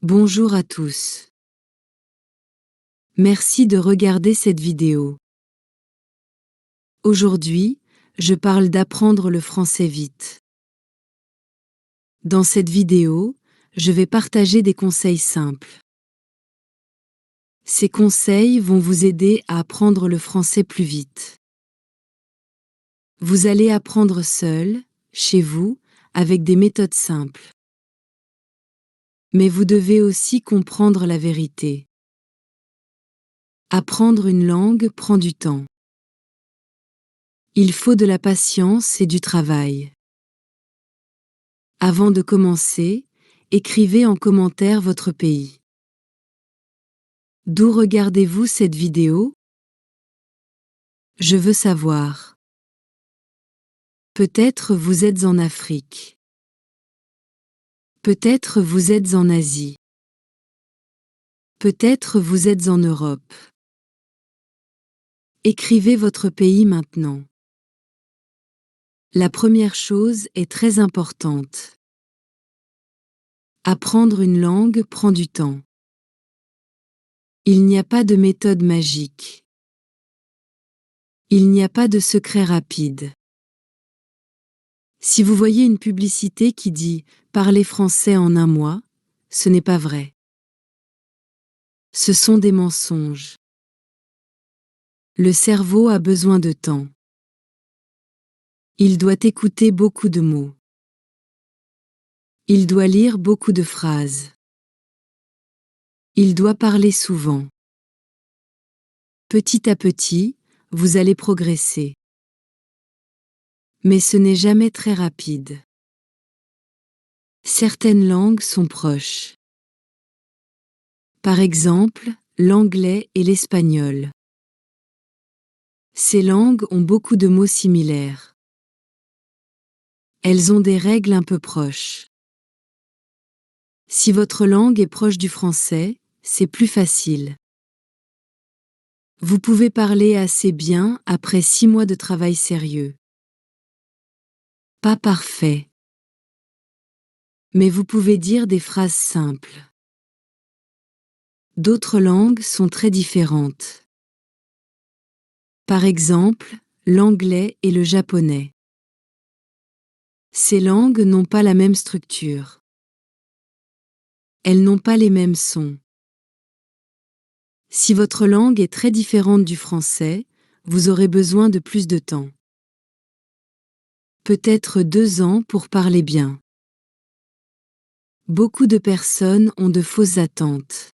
Bonjour à tous. Merci de regarder cette vidéo. Aujourd'hui, je parle d'apprendre le français vite. Dans cette vidéo, je vais partager des conseils simples. Ces conseils vont vous aider à apprendre le français plus vite. Vous allez apprendre seul, chez vous, avec des méthodes simples. Mais vous devez aussi comprendre la vérité. Apprendre une langue prend du temps. Il faut de la patience et du travail. Avant de commencer, écrivez en commentaire votre pays. D'où regardez-vous cette vidéo? Je veux savoir. Peut-être vous êtes en Afrique. Peut-être vous êtes en Asie. Peut-être vous êtes en Europe. Écrivez votre pays maintenant. La première chose est très importante. Apprendre une langue prend du temps. Il n'y a pas de méthode magique. Il n'y a pas de secret rapide. Si vous voyez une publicité qui dit « Parlez français en un mois », ce n'est pas vrai. Ce sont des mensonges. Le cerveau a besoin de temps. Il doit écouter beaucoup de mots. Il doit lire beaucoup de phrases. Il doit parler souvent. Petit à petit, vous allez progresser. Mais ce n'est jamais très rapide. Certaines langues sont proches. Par exemple, l'anglais et l'espagnol. Ces langues ont beaucoup de mots similaires. Elles ont des règles un peu proches. Si votre langue est proche du français, c'est plus facile. Vous pouvez parler assez bien après 6 mois de travail sérieux. Pas parfait. Mais vous pouvez dire des phrases simples. D'autres langues sont très différentes. Par exemple, l'anglais et le japonais. Ces langues n'ont pas la même structure. Elles n'ont pas les mêmes sons. Si votre langue est très différente du français, vous aurez besoin de plus de temps. Peut-être 2 ans pour parler bien. Beaucoup de personnes ont de fausses attentes.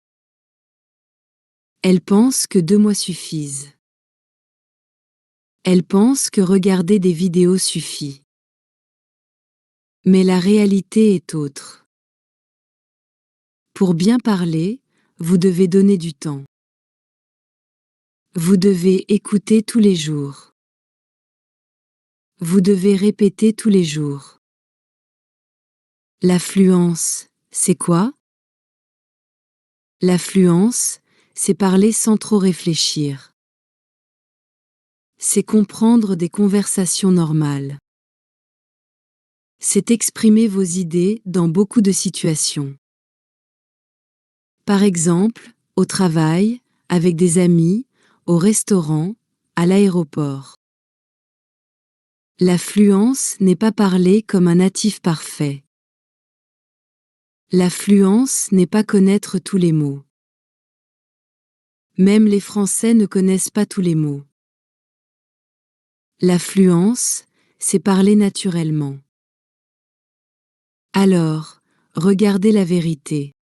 Elles pensent que 2 mois suffisent. Elles pensent que regarder des vidéos suffit. Mais la réalité est autre. Pour bien parler, vous devez donner du temps. Vous devez écouter tous les jours. Vous devez répéter tous les jours. La fluence, c'est quoi? La fluence, c'est parler sans trop réfléchir. C'est comprendre des conversations normales. C'est exprimer vos idées dans beaucoup de situations. Par exemple, au travail, avec des amis, au restaurant, à l'aéroport. La fluence n'est pas parler comme un natif parfait. La fluence n'est pas connaître tous les mots. Même les Français ne connaissent pas tous les mots. La fluence, c'est parler naturellement. Alors, regardez la vérité.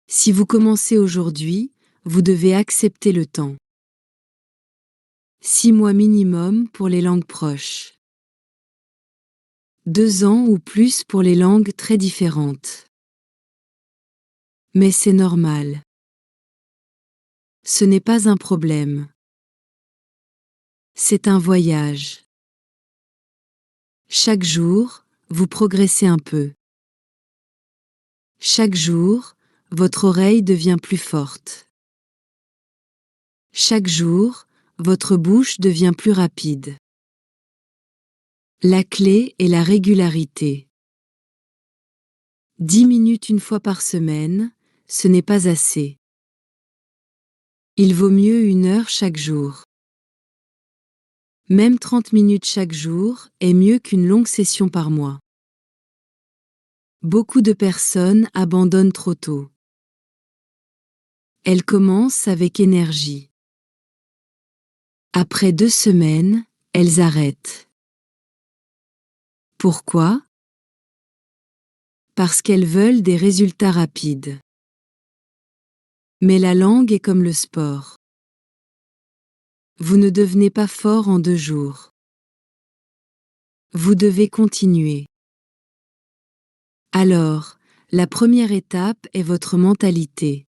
Si vous commencez aujourd'hui, vous devez accepter le temps. 6 mois minimum pour les langues proches. 2 ans ou plus pour les langues très différentes. Mais c'est normal. Ce n'est pas un problème. C'est un voyage. Chaque jour, vous progressez un peu. Chaque jour, votre oreille devient plus forte. Chaque jour, votre bouche devient plus rapide. La clé est la régularité. 10 minutes une fois par semaine, ce n'est pas assez. Il vaut mieux 1 heure chaque jour. Même 30 minutes chaque jour est mieux qu'une longue session par mois. Beaucoup de personnes abandonnent trop tôt. Elles commencent avec énergie. Après 2 semaines, elles arrêtent. Pourquoi? Parce qu'elles veulent des résultats rapides. Mais la langue est comme le sport. Vous ne devenez pas fort en 2 jours. Vous devez continuer. Alors, la première étape est votre mentalité.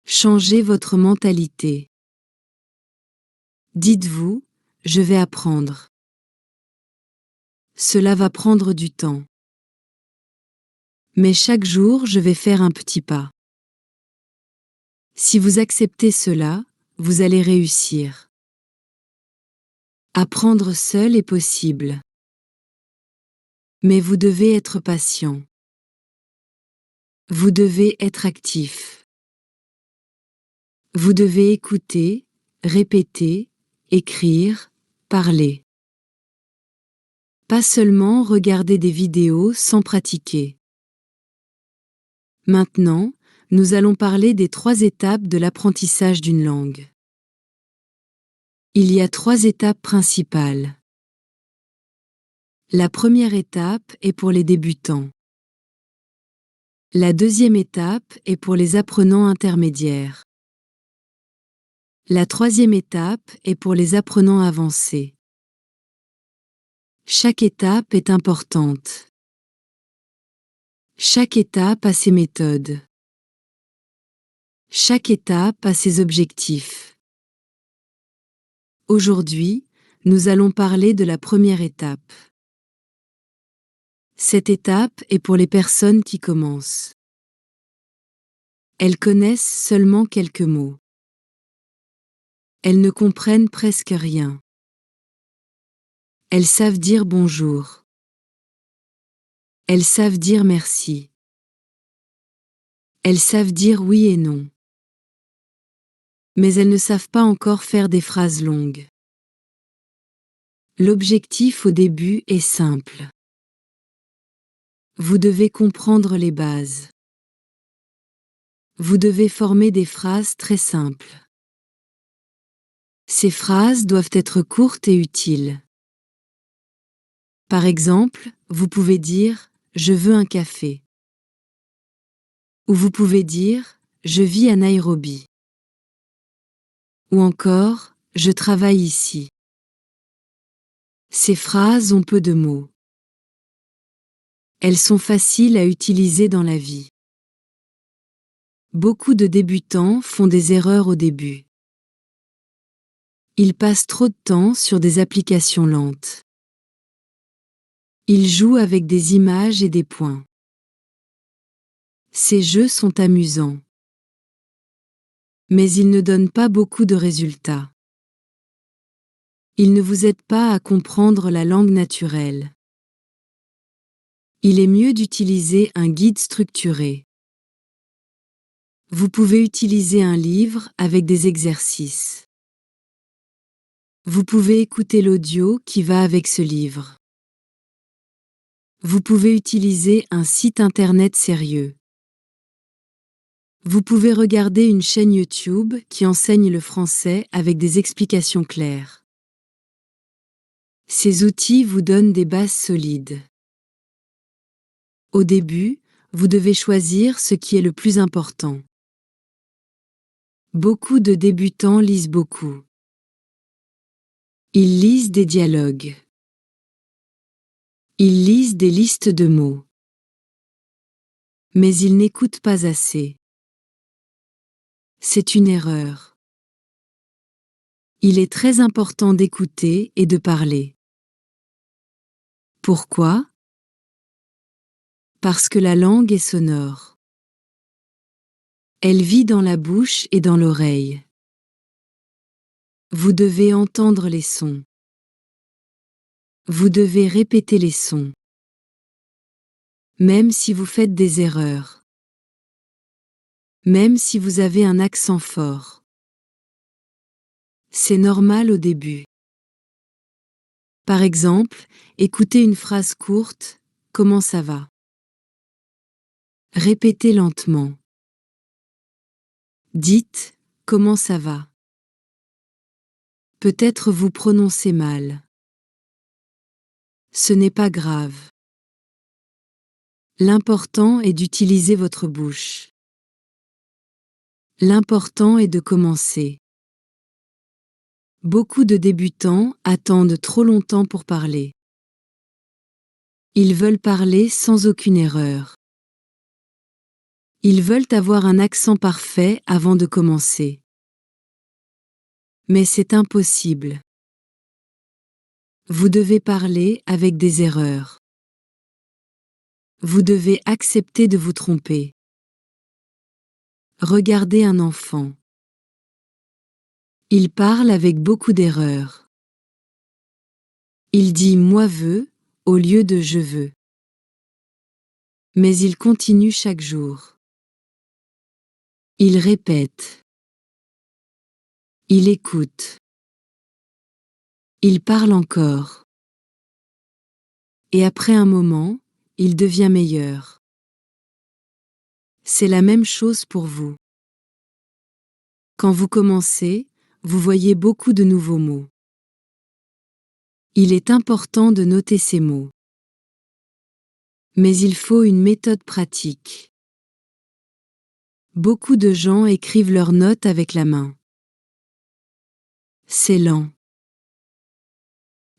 Changez votre mentalité. Dites-vous, je vais apprendre. Cela va prendre du temps. Mais chaque jour, je vais faire un petit pas. Si vous acceptez cela, vous allez réussir. Apprendre seul est possible. Mais vous devez être patient. Vous devez être actif. Vous devez écouter, répéter, écrire, parler. Pas seulement regarder des vidéos sans pratiquer. Maintenant, nous allons parler des 3 étapes de l'apprentissage d'une langue. Il y a 3 étapes principales. La première étape est pour les débutants. La deuxième étape est pour les apprenants intermédiaires. La troisième étape est pour les apprenants avancés. Chaque étape est importante. Chaque étape a ses méthodes. Chaque étape a ses objectifs. Aujourd'hui, nous allons parler de la première étape. Cette étape est pour les personnes qui commencent. Elles connaissent seulement quelques mots. Elles ne comprennent presque rien. Elles savent dire bonjour. Elles savent dire merci. Elles savent dire oui et non. Mais elles ne savent pas encore faire des phrases longues. L'objectif au début est simple. Vous devez comprendre les bases. Vous devez former des phrases très simples. Ces phrases doivent être courtes et utiles. Par exemple, vous pouvez dire « Je veux un café » ou vous pouvez dire « Je vis à Nairobi » ou encore « Je travaille ici ». Ces phrases ont peu de mots. Elles sont faciles à utiliser dans la vie. Beaucoup de débutants font des erreurs au début. Ils passent trop de temps sur des applications lentes. Ils jouent avec des images et des points. Ces jeux sont amusants. Mais ils ne donnent pas beaucoup de résultats. Ils ne vous aident pas à comprendre la langue naturelle. Il est mieux d'utiliser un guide structuré. Vous pouvez utiliser un livre avec des exercices. Vous pouvez écouter l'audio qui va avec ce livre. Vous pouvez utiliser un site internet sérieux. Vous pouvez regarder une chaîne YouTube qui enseigne le français avec des explications claires. Ces outils vous donnent des bases solides. Au début, vous devez choisir ce qui est le plus important. Beaucoup de débutants lisent beaucoup. Ils lisent des dialogues. Ils lisent des listes de mots. Mais ils n'écoutent pas assez. C'est une erreur. Il est très important d'écouter et de parler. Pourquoi? Parce que la langue est sonore. Elle vit dans la bouche et dans l'oreille. Vous devez entendre les sons. Vous devez répéter les sons. Même si vous faites des erreurs. Même si vous avez un accent fort. C'est normal au début. Par exemple, écoutez une phrase courte, comment ça va? Répétez lentement. Dites, comment ça va? Peut-être vous prononcez mal. Ce n'est pas grave. L'important est d'utiliser votre bouche. L'important est de commencer. Beaucoup de débutants attendent trop longtemps pour parler. Ils veulent parler sans aucune erreur. Ils veulent avoir un accent parfait avant de commencer. Mais c'est impossible. Vous devez parler avec des erreurs. Vous devez accepter de vous tromper. Regardez un enfant. Il parle avec beaucoup d'erreurs. Il dit moi veux au lieu de je veux. Mais il continue chaque jour. Il répète. Il écoute. Il parle encore. Et après un moment, il devient meilleur. C'est la même chose pour vous. Quand vous commencez, vous voyez beaucoup de nouveaux mots. Il est important de noter ces mots. Mais il faut une méthode pratique. Beaucoup de gens écrivent leurs notes avec la main. C'est lent.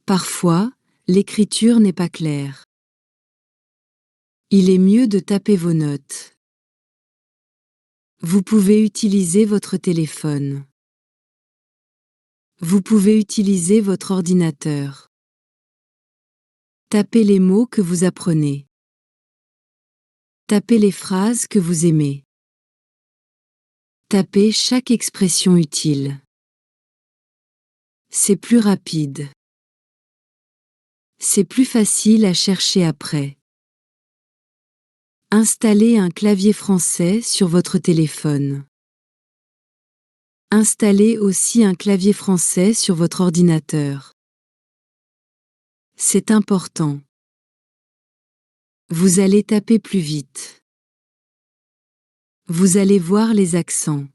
Parfois, l'écriture n'est pas claire. Il est mieux de taper vos notes. Vous pouvez utiliser votre téléphone. Vous pouvez utiliser votre ordinateur. Tapez les mots que vous apprenez. Tapez les phrases que vous aimez. Tapez chaque expression utile. C'est plus rapide. C'est plus facile à chercher après. Installez un clavier français sur votre téléphone. Installez aussi un clavier français sur votre ordinateur. C'est important. Vous allez taper plus vite. Vous allez voir les accents.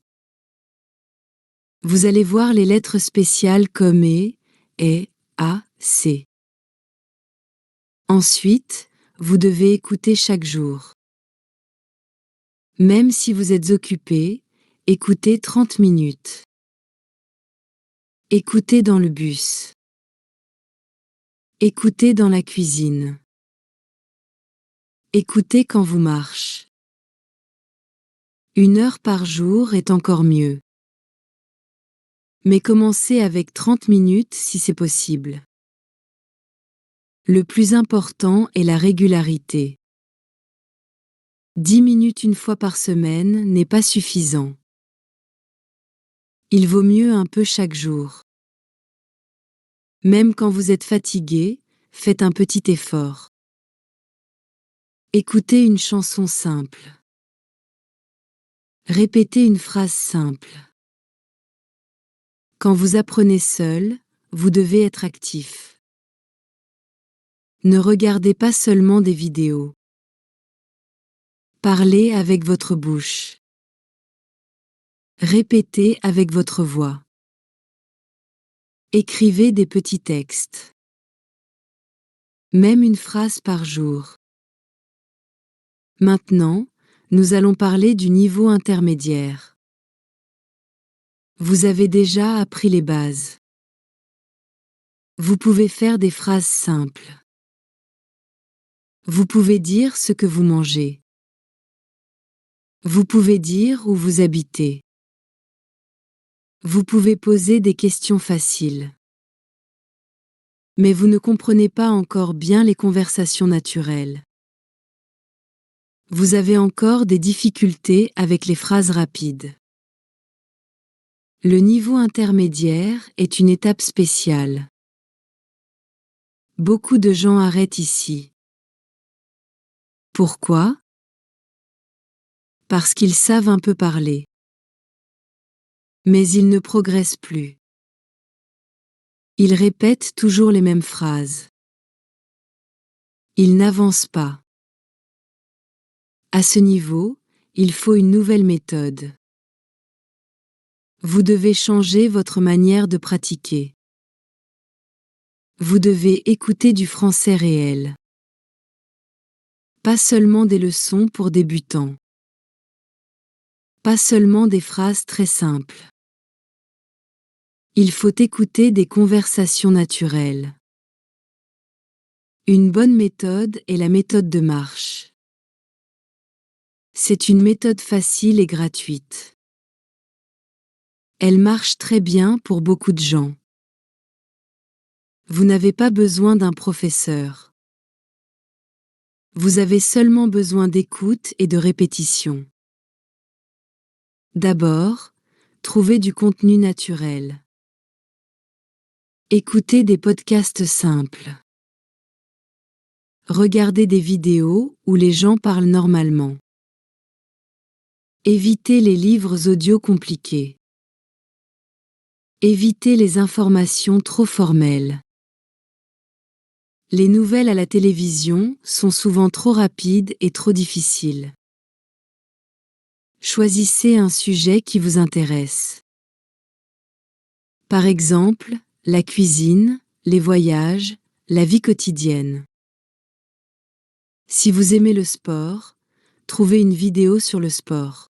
Vous allez voir les lettres spéciales comme E, A, C. Ensuite, vous devez écouter chaque jour. Même si vous êtes occupé, écoutez 30 minutes. Écoutez dans le bus. Écoutez dans la cuisine. Écoutez quand vous marchez. 1 heure par jour est encore mieux. Mais commencez avec 30 minutes si c'est possible. Le plus important est la régularité. 10 minutes une fois par semaine n'est pas suffisant. Il vaut mieux un peu chaque jour. Même quand vous êtes fatigué, faites un petit effort. Écoutez une chanson simple. Répétez une phrase simple. Quand vous apprenez seul, vous devez être actif. Ne regardez pas seulement des vidéos. Parlez avec votre bouche. Répétez avec votre voix. Écrivez des petits textes. Même une phrase par jour. Maintenant, nous allons parler du niveau intermédiaire. Vous avez déjà appris les bases. Vous pouvez faire des phrases simples. Vous pouvez dire ce que vous mangez. Vous pouvez dire où vous habitez. Vous pouvez poser des questions faciles. Mais vous ne comprenez pas encore bien les conversations naturelles. Vous avez encore des difficultés avec les phrases rapides. Le niveau intermédiaire est une étape spéciale. Beaucoup de gens arrêtent ici. Pourquoi? Parce qu'ils savent un peu parler. Mais ils ne progressent plus. Ils répètent toujours les mêmes phrases. Ils n'avancent pas. À ce niveau, il faut une nouvelle méthode. Vous devez changer votre manière de pratiquer. Vous devez écouter du français réel. Pas seulement des leçons pour débutants. Pas seulement des phrases très simples. Il faut écouter des conversations naturelles. Une bonne méthode est la méthode de marche. C'est une méthode facile et gratuite. Elle marche très bien pour beaucoup de gens. Vous n'avez pas besoin d'un professeur. Vous avez seulement besoin d'écoute et de répétition. D'abord, trouvez du contenu naturel. Écoutez des podcasts simples. Regardez des vidéos où les gens parlent normalement. Évitez les livres audio compliqués. Évitez les informations trop formelles. Les nouvelles à la télévision sont souvent trop rapides et trop difficiles. Choisissez un sujet qui vous intéresse. Par exemple, la cuisine, les voyages, la vie quotidienne. Si vous aimez le sport, trouvez une vidéo sur le sport.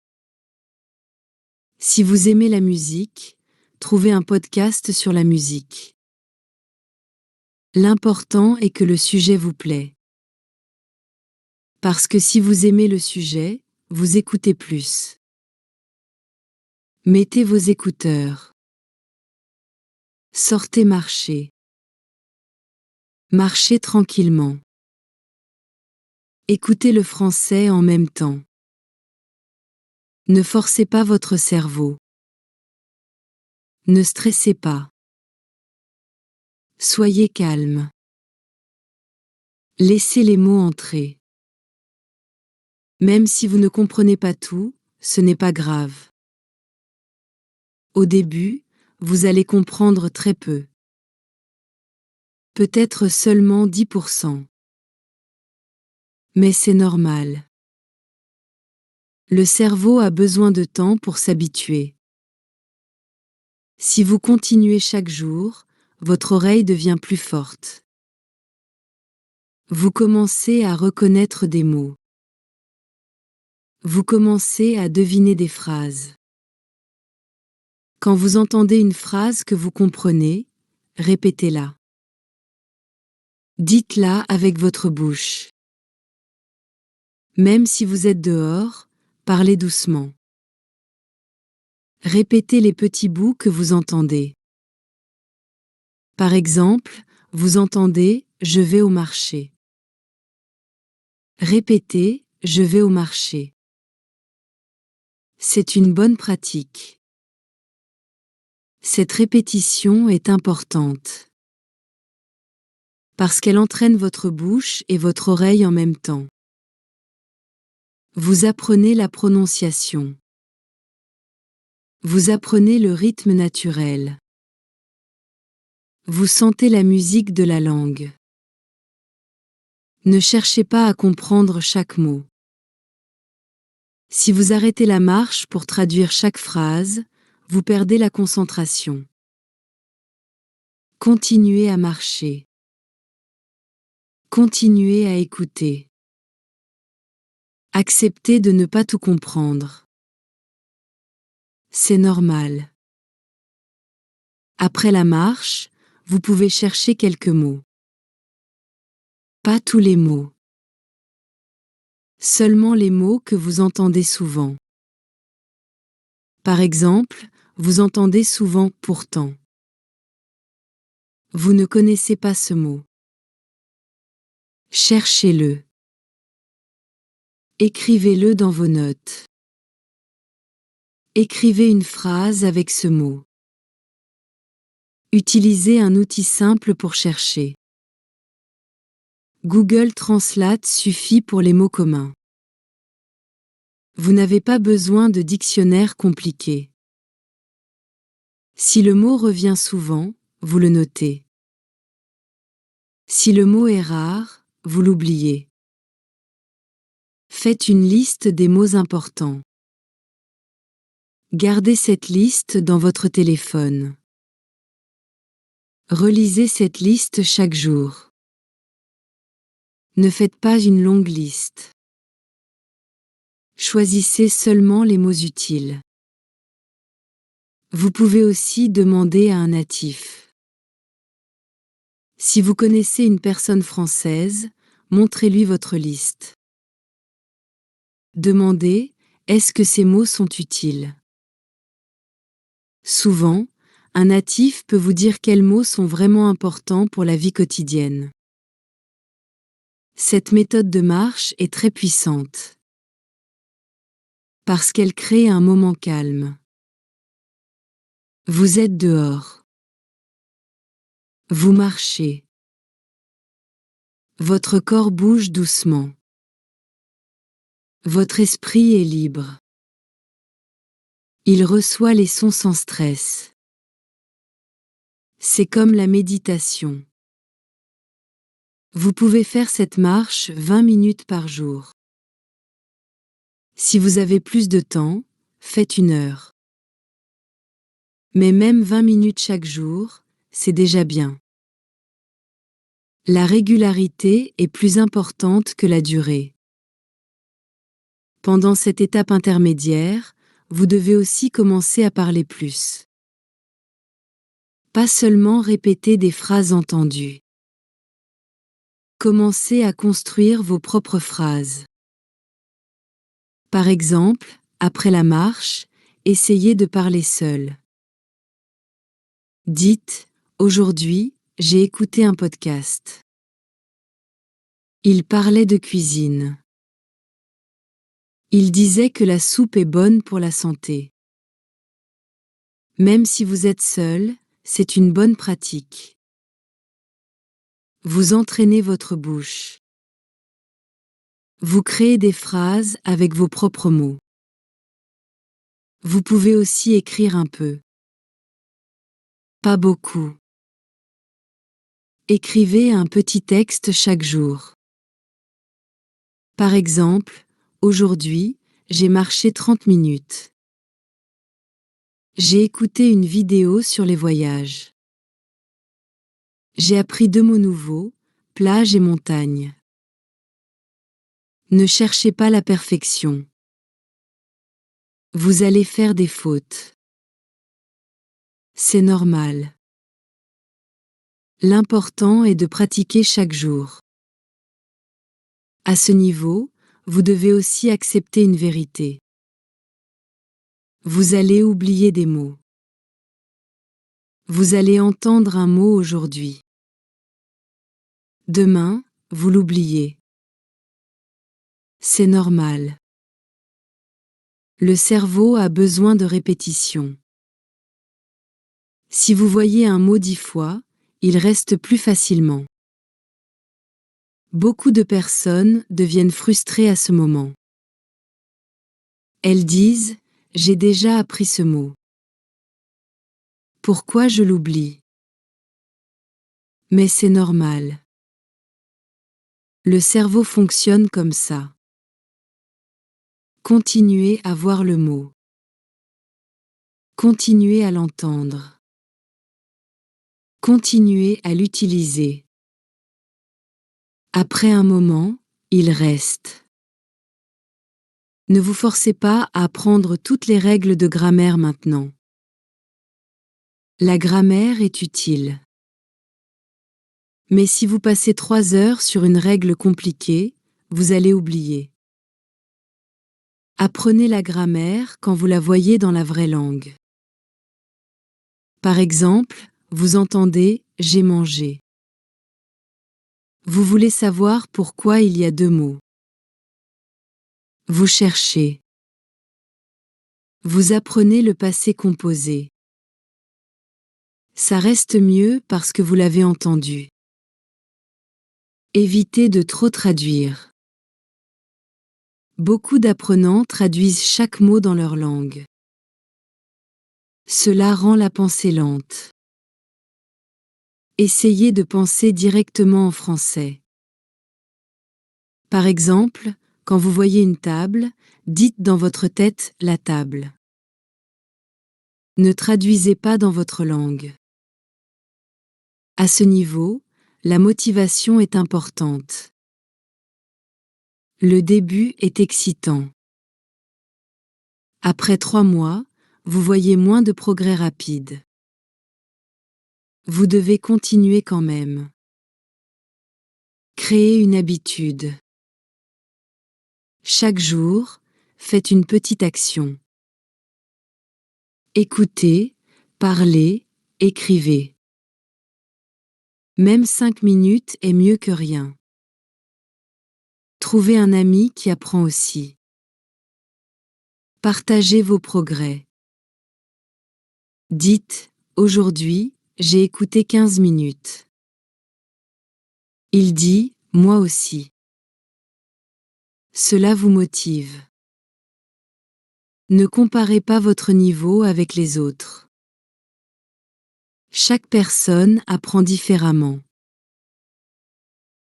Si vous aimez la musique, trouvez un podcast sur la musique. L'important est que le sujet vous plaît. Parce que si vous aimez le sujet, vous écoutez plus. Mettez vos écouteurs. Sortez marcher. Marchez tranquillement. Écoutez le français en même temps. Ne forcez pas votre cerveau. Ne stressez pas. Soyez calme. Laissez les mots entrer. Même si vous ne comprenez pas tout, ce n'est pas grave. Au début, vous allez comprendre très peu. Peut-être seulement 10%. Mais c'est normal. Le cerveau a besoin de temps pour s'habituer. Si vous continuez chaque jour, votre oreille devient plus forte. Vous commencez à reconnaître des mots. Vous commencez à deviner des phrases. Quand vous entendez une phrase que vous comprenez, répétez-la. Dites-la avec votre bouche. Même si vous êtes dehors, parlez doucement. Répétez les petits bouts que vous entendez. Par exemple, vous entendez « je vais au marché ». Répétez « je vais au marché ». C'est une bonne pratique. Cette répétition est importante. Parce qu'elle entraîne votre bouche et votre oreille en même temps. Vous apprenez la prononciation. Vous apprenez le rythme naturel. Vous sentez la musique de la langue. Ne cherchez pas à comprendre chaque mot. Si vous arrêtez la marche pour traduire chaque phrase, vous perdez la concentration. Continuez à marcher. Continuez à écouter. Acceptez de ne pas tout comprendre. C'est normal. Après la marche, vous pouvez chercher quelques mots. Pas tous les mots. Seulement les mots que vous entendez souvent. Par exemple, vous entendez souvent « pourtant ». Vous ne connaissez pas ce mot. Cherchez-le. Écrivez-le dans vos notes. Écrivez une phrase avec ce mot. Utilisez un outil simple pour chercher. Google Translate suffit pour les mots communs. Vous n'avez pas besoin de dictionnaire compliqué. Si le mot revient souvent, vous le notez. Si le mot est rare, vous l'oubliez. Faites une liste des mots importants. Gardez cette liste dans votre téléphone. Relisez cette liste chaque jour. Ne faites pas une longue liste. Choisissez seulement les mots utiles. Vous pouvez aussi demander à un natif. Si vous connaissez une personne française, montrez-lui votre liste. Demandez, est-ce que ces mots sont utiles? Souvent, un natif peut vous dire quels mots sont vraiment importants pour la vie quotidienne. Cette méthode de marche est très puissante parce qu'elle crée un moment calme. Vous êtes dehors. Vous marchez. Votre corps bouge doucement. Votre esprit est libre. Il reçoit les sons sans stress. C'est comme la méditation. Vous pouvez faire cette marche 20 minutes par jour. Si vous avez plus de temps, faites 1 heure. Mais même 20 minutes chaque jour, c'est déjà bien. La régularité est plus importante que la durée. Pendant cette étape intermédiaire, vous devez aussi commencer à parler plus. Pas seulement répéter des phrases entendues. Commencez à construire vos propres phrases. Par exemple, après la marche, essayez de parler seul. Dites, aujourd'hui, j'ai écouté un podcast. Il parlait de cuisine. Il disait que la soupe est bonne pour la santé. Même si vous êtes seul, c'est une bonne pratique. Vous entraînez votre bouche. Vous créez des phrases avec vos propres mots. Vous pouvez aussi écrire un peu. Pas beaucoup. Écrivez un petit texte chaque jour. Par exemple, aujourd'hui, j'ai marché 30 minutes. J'ai écouté une vidéo sur les voyages. J'ai appris 2 mots nouveaux, plage et montagne. Ne cherchez pas la perfection. Vous allez faire des fautes. C'est normal. L'important est de pratiquer chaque jour. À ce niveau, vous devez aussi accepter une vérité. Vous allez oublier des mots. Vous allez entendre un mot aujourd'hui. Demain, vous l'oubliez. C'est normal. Le cerveau a besoin de répétition. Si vous voyez un mot 10 fois, il reste plus facilement. Beaucoup de personnes deviennent frustrées à ce moment. Elles disent « J'ai déjà appris ce mot. Pourquoi je l'oublie ?» Mais c'est normal. Le cerveau fonctionne comme ça. Continuez à voir le mot. Continuez à l'entendre. Continuez à l'utiliser. Après un moment, il reste. Ne vous forcez pas à apprendre toutes les règles de grammaire maintenant. La grammaire est utile. Mais si vous passez 3 heures sur une règle compliquée, vous allez oublier. Apprenez la grammaire quand vous la voyez dans la vraie langue. Par exemple, vous entendez « j'ai mangé ». Vous voulez savoir pourquoi il y a 2 mots. Vous cherchez. Vous apprenez le passé composé. Ça reste mieux parce que vous l'avez entendu. Évitez de trop traduire. Beaucoup d'apprenants traduisent chaque mot dans leur langue. Cela rend la pensée lente. Essayez de penser directement en français. Par exemple, quand vous voyez une table, dites dans votre tête « la table ». Ne traduisez pas dans votre langue. À ce niveau, la motivation est importante. Le début est excitant. Après 3 mois, vous voyez moins de progrès rapides. Vous devez continuer quand même. Créez une habitude. Chaque jour, faites une petite action. Écoutez, parlez, écrivez. Même 5 minutes est mieux que rien. Trouvez un ami qui apprend aussi. Partagez vos progrès. Dites, aujourd'hui, j'ai écouté 15 minutes. Il dit, moi aussi. Cela vous motive. Ne comparez pas votre niveau avec les autres. Chaque personne apprend différemment.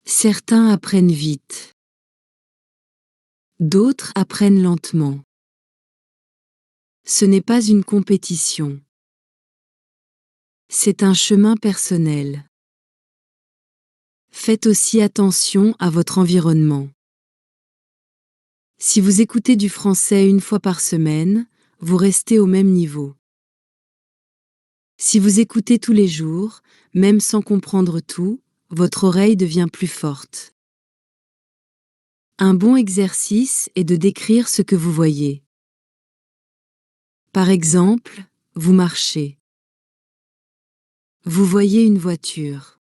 Certains apprennent vite. D'autres apprennent lentement. Ce n'est pas une compétition. C'est un chemin personnel. Faites aussi attention à votre environnement. Si vous écoutez du français 1 fois par semaine, vous restez au même niveau. Si vous écoutez tous les jours, même sans comprendre tout, votre oreille devient plus forte. Un bon exercice est de décrire ce que vous voyez. Par exemple, vous marchez. Vous voyez une voiture.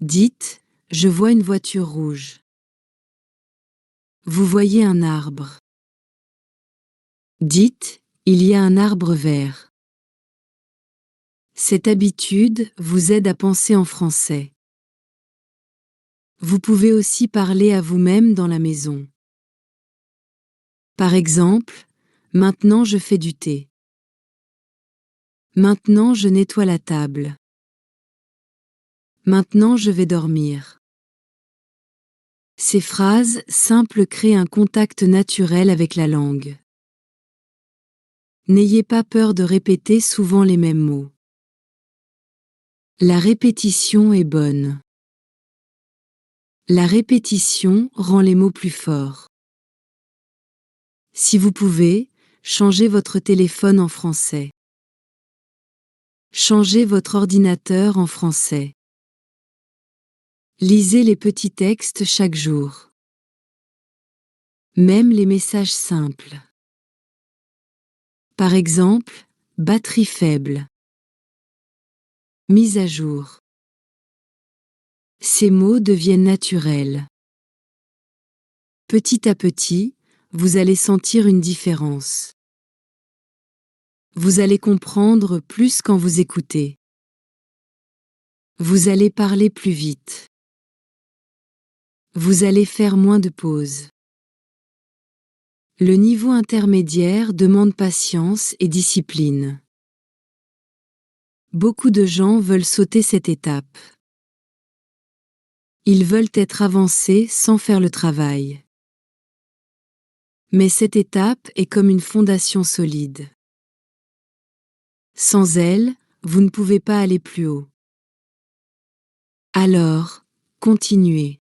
Dites, je vois une voiture rouge. Vous voyez un arbre. Dites, il y a un arbre vert. Cette habitude vous aide à penser en français. Vous pouvez aussi parler à vous-même dans la maison. Par exemple, maintenant je fais du thé. Maintenant je nettoie la table. Maintenant je vais dormir. Ces phrases simples créent un contact naturel avec la langue. N'ayez pas peur de répéter souvent les mêmes mots. La répétition est bonne. La répétition rend les mots plus forts. Si vous pouvez, changez votre téléphone en français. Changez votre ordinateur en français. Lisez les petits textes chaque jour. Même les messages simples. Par exemple, batterie faible. Mise à jour. Ces mots deviennent naturels. Petit à petit, vous allez sentir une différence. Vous allez comprendre plus quand vous écoutez. Vous allez parler plus vite. Vous allez faire moins de pauses. Le niveau intermédiaire demande patience et discipline. Beaucoup de gens veulent sauter cette étape. Ils veulent être avancés sans faire le travail. Mais cette étape est comme une fondation solide. Sans elle, vous ne pouvez pas aller plus haut. Alors, continuez.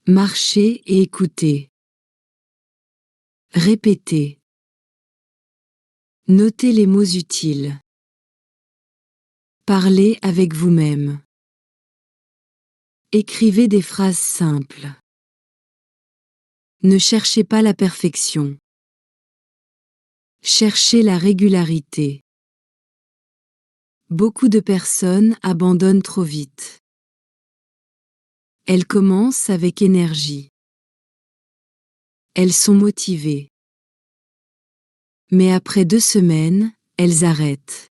Marchez et écoutez. Répétez. Notez les mots utiles. Parlez avec vous-même. Écrivez des phrases simples. Ne cherchez pas la perfection. Cherchez la régularité. Beaucoup de personnes abandonnent trop vite. Elles commencent avec énergie. Elles sont motivées. Mais après 2 semaines, elles arrêtent.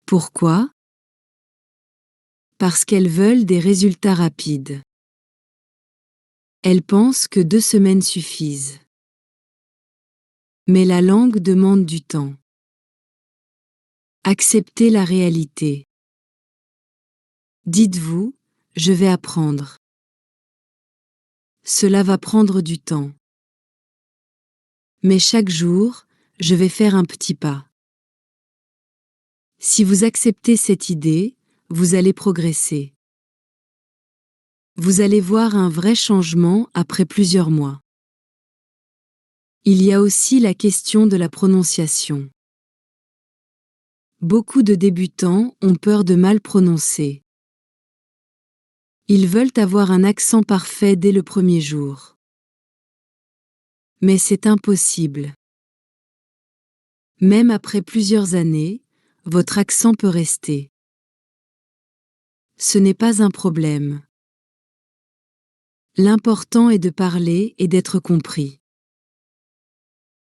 Pourquoi ? parce qu'elles veulent des résultats rapides. Elles pensent que 2 semaines suffisent. Mais la langue demande du temps. Acceptez la réalité. Dites-vous, je vais apprendre. Cela va prendre du temps. Mais chaque jour, je vais faire un petit pas. Si vous acceptez cette idée, vous allez progresser. Vous allez voir un vrai changement après plusieurs mois. Il y a aussi la question de la prononciation. Beaucoup de débutants ont peur de mal prononcer. Ils veulent avoir un accent parfait dès le premier jour. Mais c'est impossible. Même après plusieurs années, votre accent peut rester. Ce n'est pas un problème. L'important est de parler et d'être compris.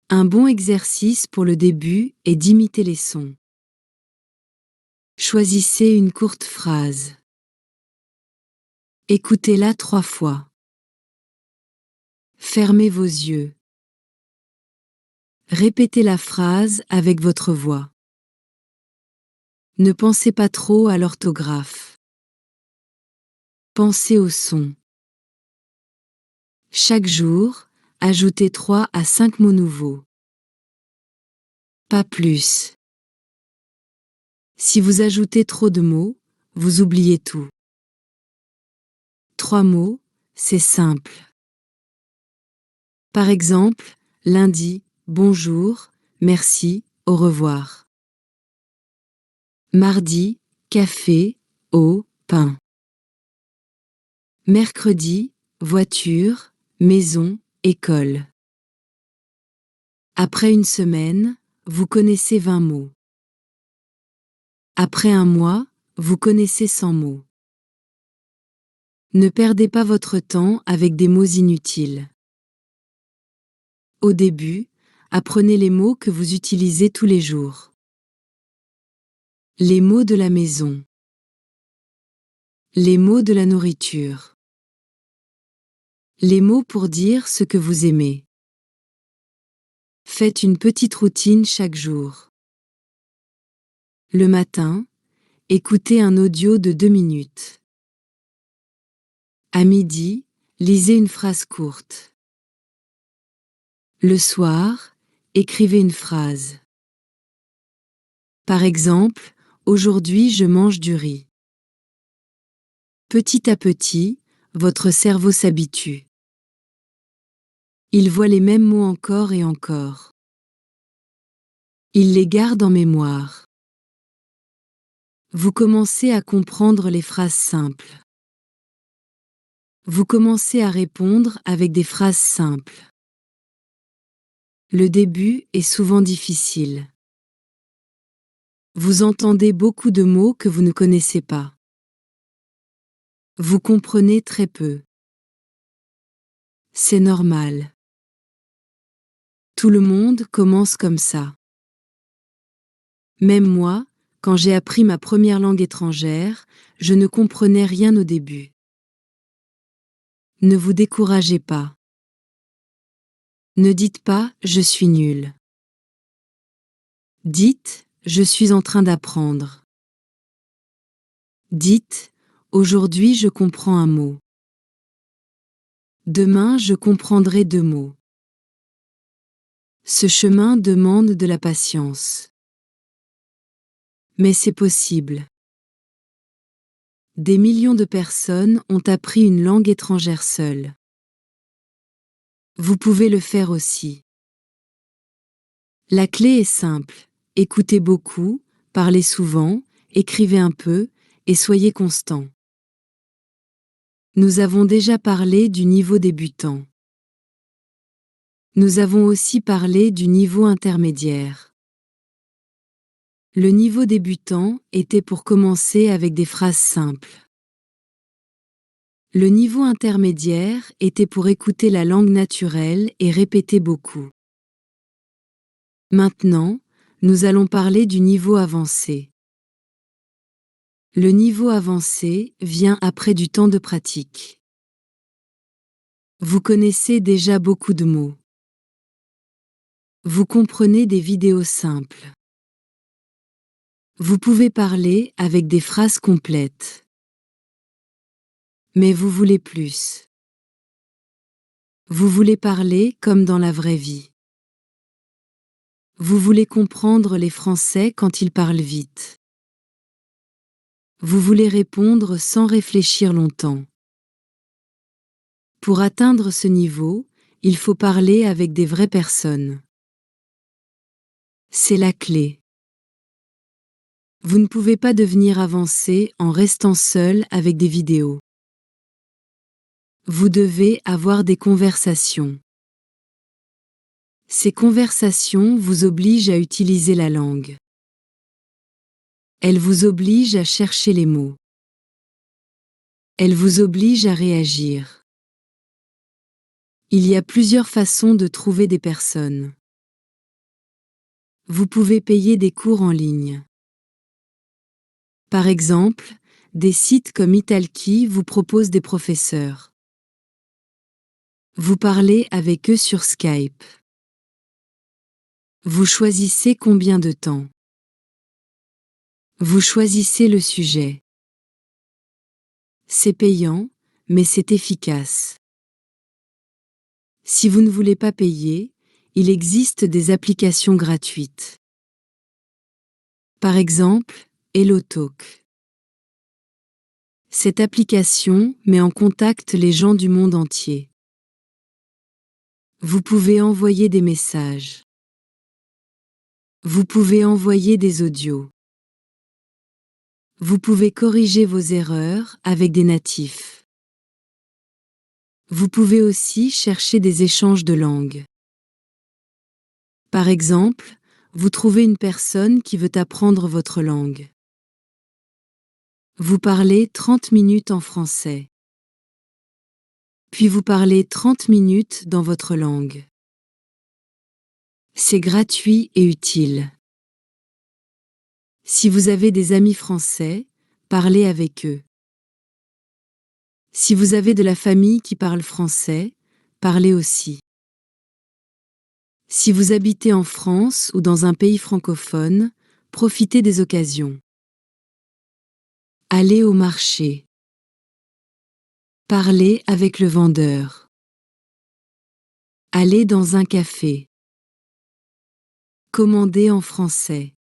Un bon exercice pour le début est d'imiter les sons. Choisissez une courte phrase. Écoutez-la 3 fois. Fermez vos yeux. Répétez la phrase avec votre voix. Ne pensez pas trop à l'orthographe. Pensez au son. Chaque jour, ajoutez 3 à 5 mots nouveaux. Pas plus. Si vous ajoutez trop de mots, vous oubliez tout. 3 mots, c'est simple. Par exemple, lundi, bonjour, merci, au revoir. Mardi, café, eau, pain. Mercredi, voiture, maison, école. Après une semaine, vous connaissez 20 mots. Après un mois, vous connaissez 100 mots. Ne perdez pas votre temps avec des mots inutiles. Au début, apprenez les mots que vous utilisez tous les jours. Les mots de la maison. Les mots de la nourriture. Les mots pour dire ce que vous aimez. Faites une petite routine chaque jour. Le matin, écoutez un audio de 2 minutes. À midi, lisez une phrase courte. Le soir, écrivez une phrase. Par exemple, aujourd'hui je mange du riz. Petit à petit, votre cerveau s'habitue. Il voit les mêmes mots encore et encore. Il les garde en mémoire. Vous commencez à comprendre les phrases simples. Vous commencez à répondre avec des phrases simples. Le début est souvent difficile. Vous entendez beaucoup de mots que vous ne connaissez pas. Vous comprenez très peu. C'est normal. Tout le monde commence comme ça. Même moi, quand j'ai appris ma première langue étrangère, je ne comprenais rien au début. Ne vous découragez pas. Ne dites pas « je suis nul ». Dites « je suis en train d'apprendre ». Dites « aujourd'hui je comprends un mot ». Demain je comprendrai 2 mots. Ce chemin demande de la patience. Mais c'est possible. Des millions de personnes ont appris une langue étrangère seules. Vous pouvez le faire aussi. La clé est simple. Écoutez beaucoup, parlez souvent, écrivez un peu, et soyez constant. Nous avons déjà parlé du niveau débutant. Nous avons aussi parlé du niveau intermédiaire. Le niveau débutant était pour commencer avec des phrases simples. Le niveau intermédiaire était pour écouter la langue naturelle et répéter beaucoup. Maintenant, nous allons parler du niveau avancé. Le niveau avancé vient après du temps de pratique. Vous connaissez déjà beaucoup de mots. Vous comprenez des vidéos simples. Vous pouvez parler avec des phrases complètes. Mais vous voulez plus. Vous voulez parler comme dans la vraie vie. Vous voulez comprendre les Français quand ils parlent vite. Vous voulez répondre sans réfléchir longtemps. Pour atteindre ce niveau, il faut parler avec des vraies personnes. C'est la clé. Vous ne pouvez pas devenir avancé en restant seul avec des vidéos. Vous devez avoir des conversations. Ces conversations vous obligent à utiliser la langue. Elles vous obligent à chercher les mots. Elles vous obligent à réagir. Il y a plusieurs façons de trouver des personnes. Vous pouvez payer des cours en ligne. Par exemple, des sites comme Italki vous proposent des professeurs. Vous parlez avec eux sur Skype. Vous choisissez combien de temps. Vous choisissez le sujet. C'est payant, mais c'est efficace. Si vous ne voulez pas payer, il existe des applications gratuites. Par exemple, HelloTalk. Cette application met en contact les gens du monde entier. Vous pouvez envoyer des messages. Vous pouvez envoyer des audios. Vous pouvez corriger vos erreurs avec des natifs. Vous pouvez aussi chercher des échanges de langue. Par exemple, vous trouvez une personne qui veut apprendre votre langue. Vous parlez 30 minutes en français. Puis vous parlez 30 minutes dans votre langue. C'est gratuit et utile. Si vous avez des amis français, parlez avec eux. Si vous avez de la famille qui parle français, parlez aussi. Si vous habitez en France ou dans un pays francophone, profitez des occasions. Allez au marché. Parlez avec le vendeur. Allez dans un café. Commandez en français.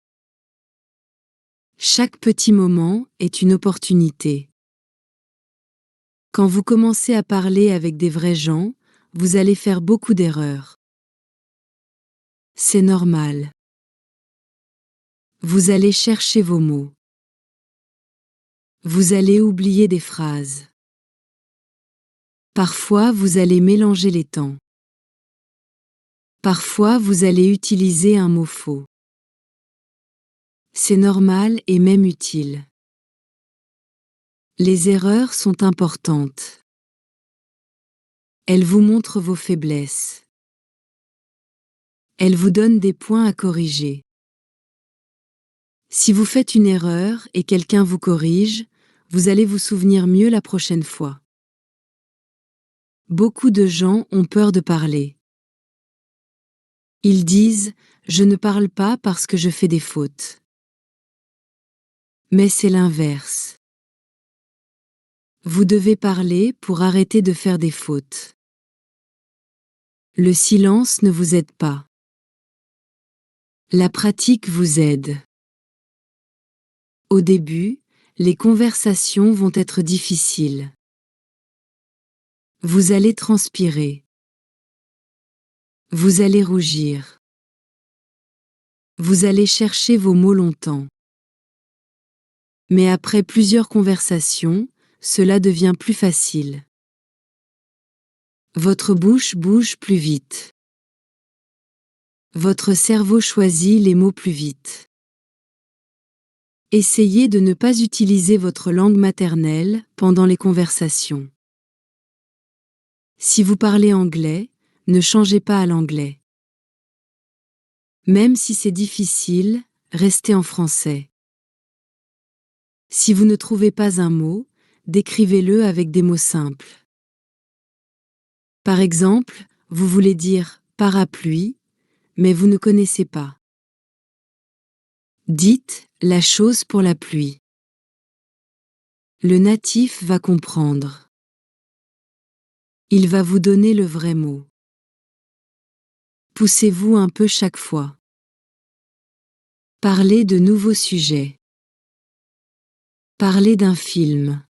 Chaque petit moment est une opportunité. Quand vous commencez à parler avec des vrais gens, vous allez faire beaucoup d'erreurs. C'est normal. Vous allez chercher vos mots. Vous allez oublier des phrases. Parfois, vous allez mélanger les temps. Parfois, vous allez utiliser un mot faux. C'est normal et même utile. Les erreurs sont importantes. Elles vous montrent vos faiblesses. Elles vous donnent des points à corriger. Si vous faites une erreur et quelqu'un vous corrige, vous allez vous souvenir mieux la prochaine fois. Beaucoup de gens ont peur de parler. Ils disent « Je ne parle pas parce que je fais des fautes ». Mais c'est l'inverse. Vous devez parler pour arrêter de faire des fautes. Le silence ne vous aide pas. La pratique vous aide. Au début, les conversations vont être difficiles. Vous allez transpirer. Vous allez rougir. Vous allez chercher vos mots longtemps. Mais après plusieurs conversations, cela devient plus facile. Votre bouche bouge plus vite. Votre cerveau choisit les mots plus vite. Essayez de ne pas utiliser votre langue maternelle pendant les conversations. Si vous parlez anglais, ne changez pas à l'anglais. Même si c'est difficile, restez en français. Si vous ne trouvez pas un mot, décrivez-le avec des mots simples. Par exemple, vous voulez dire parapluie, mais vous ne connaissez pas. Dites la chose pour la pluie. Le natif va comprendre. Il va vous donner le vrai mot. Poussez-vous un peu chaque fois. Parlez de nouveaux sujets. Parlez d'un film.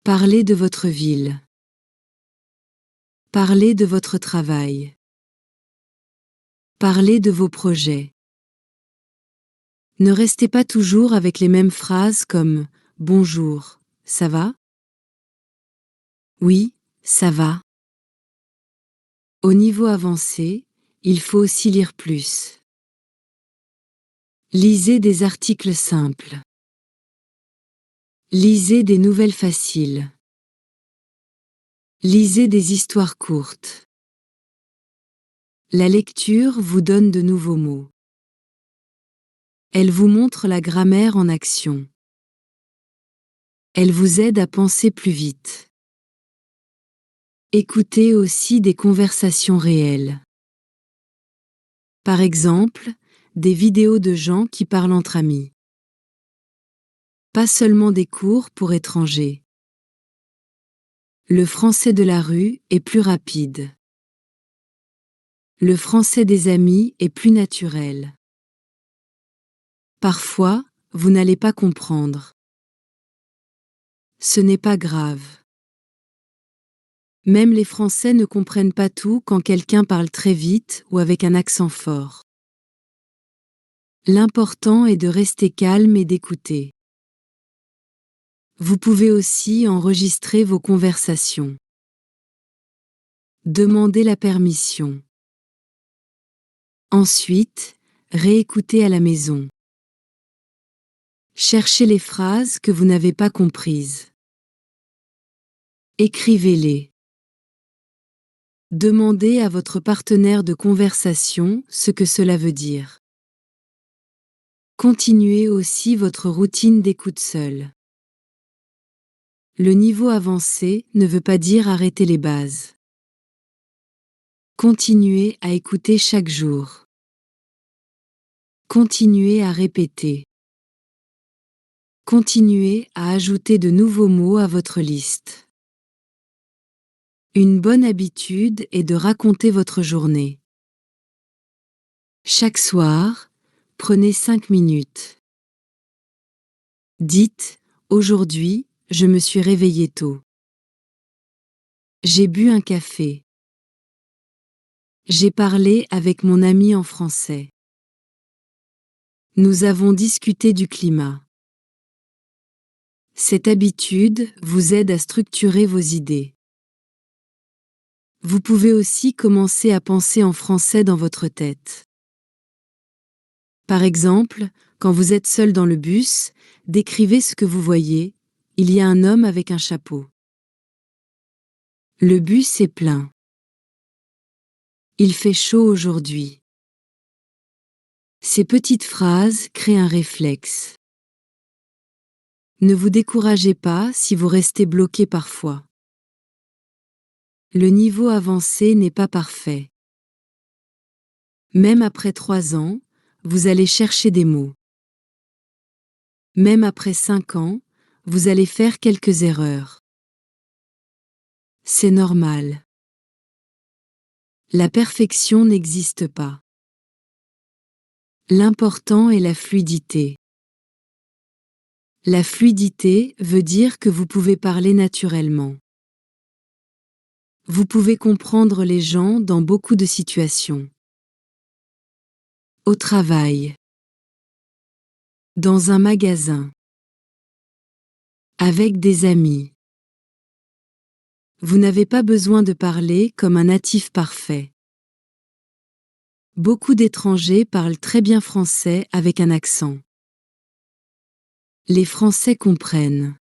Parlez de votre ville. Parlez de votre travail. Parlez de vos projets. Ne restez pas toujours avec les mêmes phrases comme « Bonjour, ça va ?» Oui, ça va. Au niveau avancé, il faut aussi lire plus. Lisez des articles simples. Lisez des nouvelles faciles. Lisez des histoires courtes. La lecture vous donne de nouveaux mots. Elle vous montre la grammaire en action. Elle vous aide à penser plus vite. Écoutez aussi des conversations réelles. Par exemple, des vidéos de gens qui parlent entre amis. Pas seulement des cours pour étrangers. Le français de la rue est plus rapide. Le français des amis est plus naturel. Parfois, vous n'allez pas comprendre. Ce n'est pas grave. Même les Français ne comprennent pas tout quand quelqu'un parle très vite ou avec un accent fort. L'important est de rester calme et d'écouter. Vous pouvez aussi enregistrer vos conversations. Demandez la permission. Ensuite, réécoutez à la maison. Cherchez les phrases que vous n'avez pas comprises. Écrivez-les. Demandez à votre partenaire de conversation ce que cela veut dire. Continuez aussi votre routine d'écoute seule. Le niveau avancé ne veut pas dire arrêter les bases. Continuez à écouter chaque jour. Continuez à répéter. Continuez à ajouter de nouveaux mots à votre liste. Une bonne habitude est de raconter votre journée. Chaque soir, prenez 5 minutes. Dites « Aujourd'hui, je me suis réveillé tôt. J'ai bu un café. J'ai parlé avec mon ami en français. Nous avons discuté du climat. » Cette habitude vous aide à structurer vos idées. Vous pouvez aussi commencer à penser en français dans votre tête. Par exemple, quand vous êtes seul dans le bus, décrivez ce que vous voyez. Il y a un homme avec un chapeau. Le bus est plein. Il fait chaud aujourd'hui. Ces petites phrases créent un réflexe. Ne vous découragez pas si vous restez bloqué parfois. Le niveau avancé n'est pas parfait. Même après 3 ans, vous allez chercher des mots. Même après 5 ans, vous allez faire quelques erreurs. C'est normal. La perfection n'existe pas. L'important est la fluidité. La fluidité veut dire que vous pouvez parler naturellement. Vous pouvez comprendre les gens dans beaucoup de situations. Au travail. Dans un magasin. Avec des amis. Vous n'avez pas besoin de parler comme un natif parfait. Beaucoup d'étrangers parlent très bien français avec un accent. Les Français comprennent.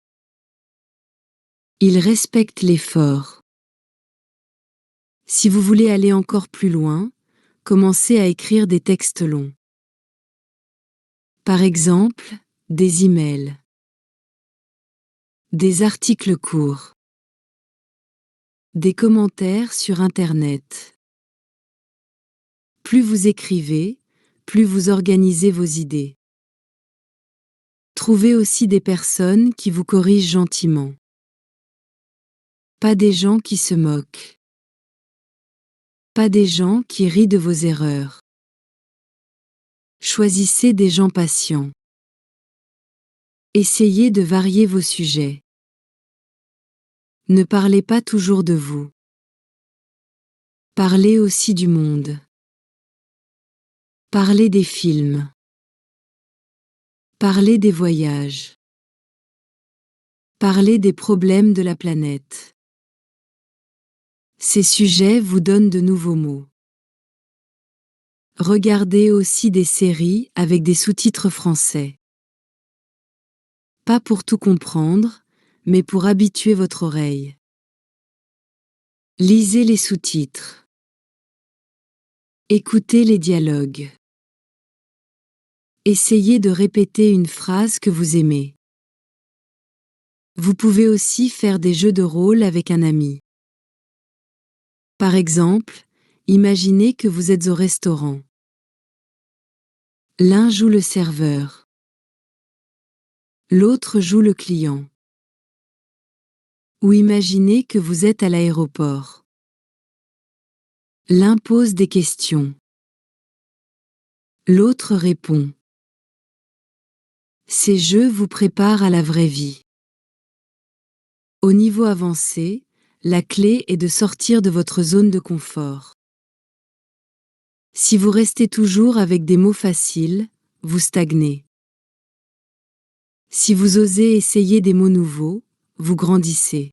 Ils respectent l'effort. Si vous voulez aller encore plus loin, commencez à écrire des textes longs. Par exemple, des emails, des articles courts, des commentaires sur Internet. Plus vous écrivez, plus vous organisez vos idées. Trouvez aussi des personnes qui vous corrigent gentiment. Pas des gens qui se moquent. Pas des gens qui rient de vos erreurs. Choisissez des gens patients. Essayez de varier vos sujets. Ne parlez pas toujours de vous. Parlez aussi du monde. Parlez des films. Parlez des voyages. Parlez des problèmes de la planète. Ces sujets vous donnent de nouveaux mots. Regardez aussi des séries avec des sous-titres français. Pas pour tout comprendre, mais pour habituer votre oreille. Lisez les sous-titres. Écoutez les dialogues. Essayez de répéter une phrase que vous aimez. Vous pouvez aussi faire des jeux de rôle avec un ami. Par exemple, imaginez que vous êtes au restaurant. L'un joue le serveur. L'autre joue le client. Ou imaginez que vous êtes à l'aéroport. L'un pose des questions. L'autre répond. Ces jeux vous préparent à la vraie vie. Au niveau avancé, la clé est de sortir de votre zone de confort. Si vous restez toujours avec des mots faciles, vous stagnez. Si vous osez essayer des mots nouveaux, vous grandissez.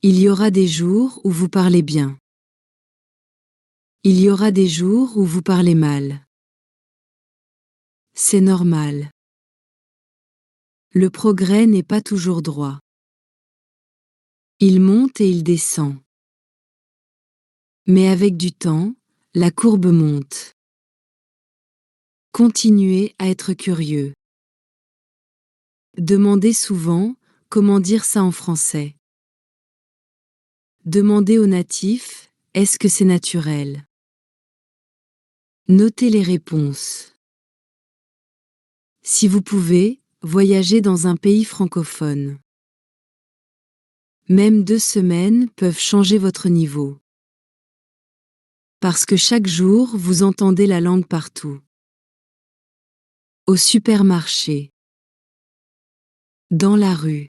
Il y aura des jours où vous parlez bien. Il y aura des jours où vous parlez mal. C'est normal. Le progrès n'est pas toujours droit. Il monte et il descend. Mais avec du temps, la courbe monte. Continuez à être curieux. Demandez souvent comment dire ça en français. Demandez aux natifs, est-ce que c'est naturel? Notez les réponses. Si vous pouvez, voyagez dans un pays francophone. Même 2 semaines peuvent changer votre niveau. Parce que chaque jour, vous entendez la langue partout. Au supermarché. Dans la rue.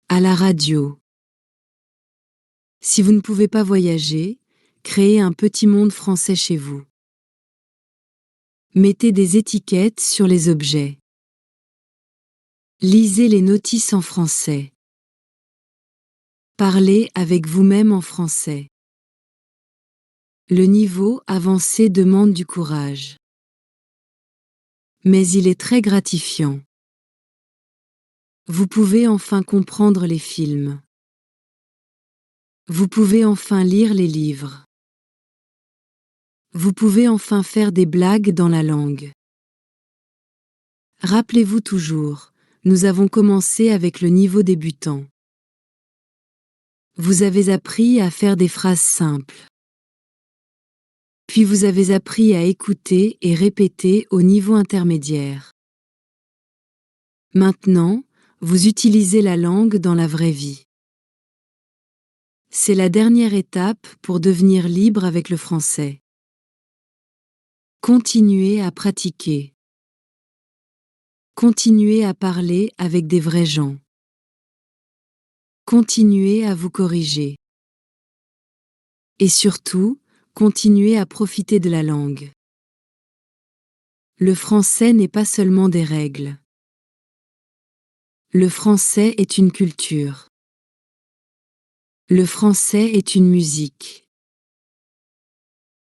À la radio. Si vous ne pouvez pas voyager, créez un petit monde français chez vous. Mettez des étiquettes sur les objets. Lisez les notices en français. Parlez avec vous-même en français. Le niveau avancé demande du courage. Mais il est très gratifiant. Vous pouvez enfin comprendre les films. Vous pouvez enfin lire les livres. Vous pouvez enfin faire des blagues dans la langue. Rappelez-vous toujours, nous avons commencé avec le niveau débutant. Vous avez appris à faire des phrases simples. Puis vous avez appris à écouter et répéter au niveau intermédiaire. Maintenant, vous utilisez la langue dans la vraie vie. C'est la dernière étape pour devenir libre avec le français. Continuez à pratiquer. Continuez à parler avec des vrais gens. Continuez à vous corriger. Et surtout, continuez à profiter de la langue. Le français n'est pas seulement des règles. Le français est une culture. Le français est une musique.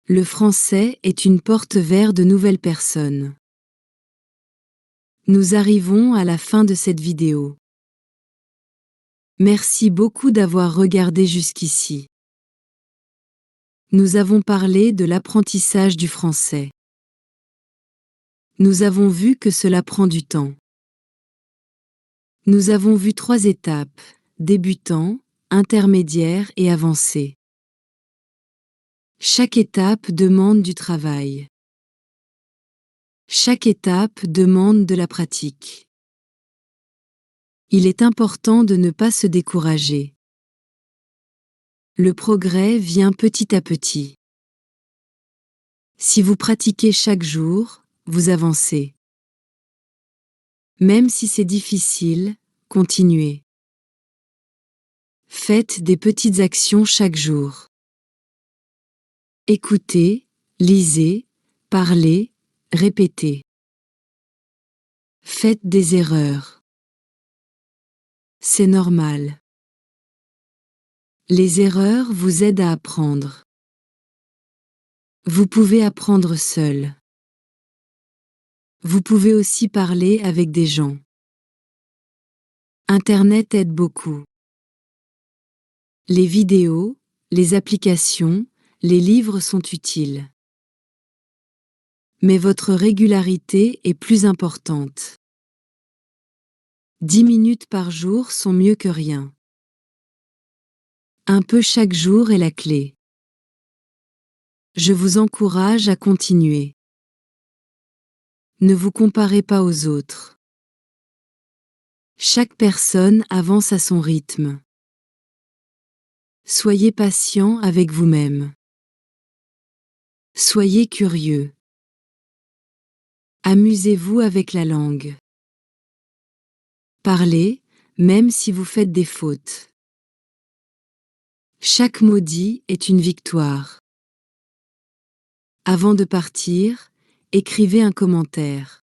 Le français est une porte vers de nouvelles personnes. Nous arrivons à la fin de cette vidéo. Merci beaucoup d'avoir regardé jusqu'ici. Nous avons parlé de l'apprentissage du français. Nous avons vu que cela prend du temps. Nous avons vu 3 étapes, débutant, intermédiaire et avancé. Chaque étape demande du travail. Chaque étape demande de la pratique. Il est important de ne pas se décourager. Le progrès vient petit à petit. Si vous pratiquez chaque jour, vous avancez. Même si c'est difficile, continuez. Faites des petites actions chaque jour. Écoutez, lisez, parlez, répétez. Faites des erreurs. C'est normal. Les erreurs vous aident à apprendre. Vous pouvez apprendre seul. Vous pouvez aussi parler avec des gens. Internet aide beaucoup. Les vidéos, les applications, les livres sont utiles. Mais votre régularité est plus importante. 10 minutes par jour sont mieux que rien. Un peu chaque jour est la clé. Je vous encourage à continuer. Ne vous comparez pas aux autres. Chaque personne avance à son rythme. Soyez patient avec vous-même. Soyez curieux. Amusez-vous avec la langue. Parlez, même si vous faites des fautes. Chaque mot dit est une victoire. Avant de partir, écrivez un commentaire.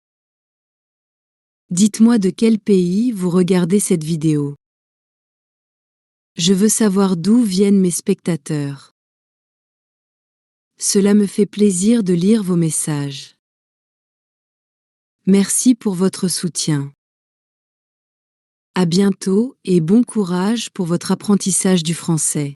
Dites-moi de quel pays vous regardez cette vidéo. Je veux savoir d'où viennent mes spectateurs. Cela me fait plaisir de lire vos messages. Merci pour votre soutien. À bientôt et bon courage pour votre apprentissage du français.